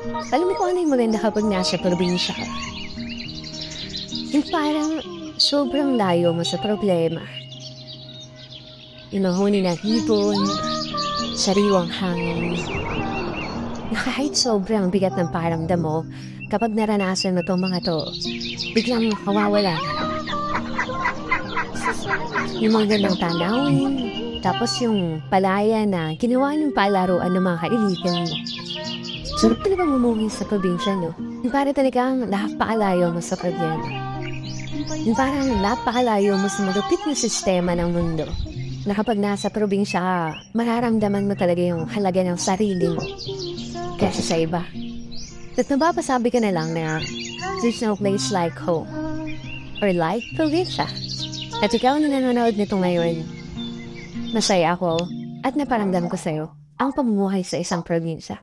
Alam mo kung ano yung maganda kapag nasa probinsya ka? Yung parang sobrang layo mo sa problema. Yung mahuni na hipon, sariwang hangin. Na kahit sobrang bigat ng paramdam mo, kapag naranasan mo tong mga to, biglang mawawala na. Yung mga gandang tanawin, tapos yung palaya na ginawa ng palaruan ng mga kaibigan mo. Sarap talaga mumuhi sa probinsya, no? Yung parang talagang napakalayo mo sa problema. Yung parang napakalayo mo sa malupit na sistema ng mundo. Na kapag nasa probinsya ka, mararamdaman mo talaga yung halaga ng sarili mo kaysa sa iba. At nababasabi ka na lang na there's no place like home or like probinsya. At ikaw na nanonood nito ngayon, masaya ako at naparamdam ko sa'yo ang pamumuhay sa isang probinsya.